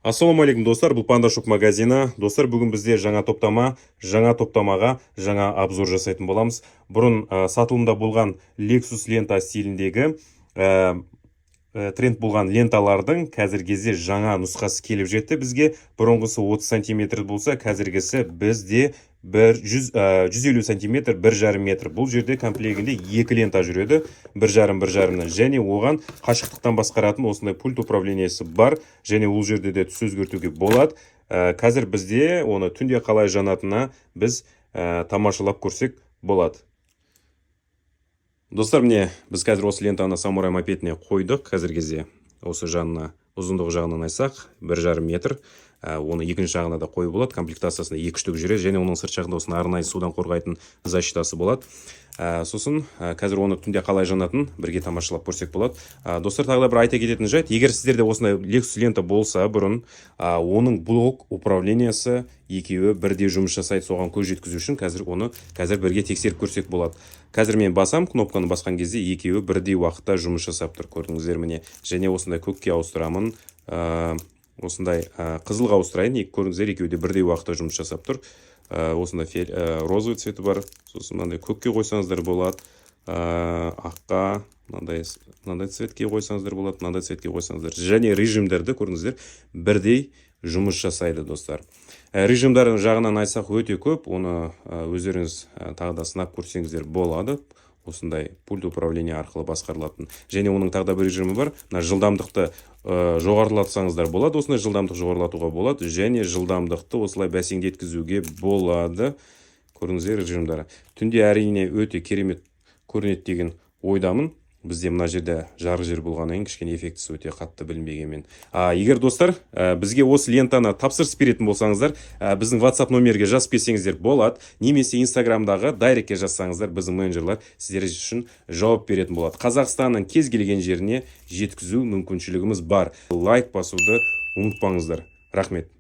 Ассалаумағалейкум достар, бұл Пандашоп магазині. Достар, бүгін бізде жаңа топтамаға жаңа обзор жасайтын боламыз. Бұрын сатылымда болған Lexus лента стиліндегі тренд болған ленталардың қазіргізе жаңа нұсқасы келіп жетті бізге. Бұрынғысы 30 сантиметр болса, қазіргісі бізде 150 сантиметр, 1,5 метр. Бұл жерде комплегінде 2 лента жүреді, 1,5 және оған қашықтықтан басқаратын осындай пульт управлениесі бар, және ол жерде де түс өзгертуге болады. Қазір бізде оны түнде қалай жанатынына біз тамашалап көрсек болады. Достар, міне біз қазір осы лентаны самурай мопедіне қойдық. Қазір кезде осы жағына, ұзындығы жағынан айтсақ 1,5 метр. Оны екінші жағына да қойып болады. Комплектациясында 2 штук жүреді, және оның сырт жағында осыны арнайы судан қорғайтын защитасы болады. Сосын қазір оны түнде қалай жанатын бірге тамашалап көрсек болады. Достар, тағы да бір айта кететін жайт, егер сіздерде осындай Lexus лента болса бұрын, оның блок управлениесі екеуі бірде жұмыс жасайды, соған көз жеткізу үшін қазір бірге тексеріп көрсек болады. Қазір мен басам, кнопканы басқан кезде екеуі бірдей уақытта жұмыс жасап тұр, көрдіңіздер міне. Және осындай көкке ауыстырамын, осындай қызылға ауыстырайын, көрдіңіздер, екеуі де бірдей уақытта жұмыс жасап тұр. Осындай розовый цветі бар, сосын мынандай көкке қойсаңыздар болады, аққа, мынандай цветке қойсаңыздар болады, мынандай цветке қойсаңыздар. Және режимдерді көрдіңіздер, бірдей жұмыс жасайды, достар. Режимдардың жағынан айтсақ өте көп, оны өздеріңіз тағы да сынап көрсеңіздер болады. Осындай пульт управление арқылы басқарылатын. Және оның тағы да бір режимі бар. Жылдамдықты жоғарылатсаңыздар болады. Осындай жылдамдық жоғарылатуға болады. Және жылдамдықты осылай бәсеңдеткізуге болады. Көріңіздер режимдары. Түнде әрине өте керемет көрінеді деген ойдамын. Бізде мына жерде жарық жер болғаннан кейін кішкене эффектісі өте қатты білінбегенмен. Егер достар, бізге осы лентаны тапсырыс беретін болсаңыздар, біздің WhatsApp номерге жазып берсеңіздер болады, немесе Instagramдағы дайректке жазсаңыздар, біздің менеджерлар сіздер үшін жауап беретін болады. Қазақстанның кез келген жеріне жеткізу мүмкіншілігіміз бар. Лайк басуды ұмытпаңыздар. Рахмет.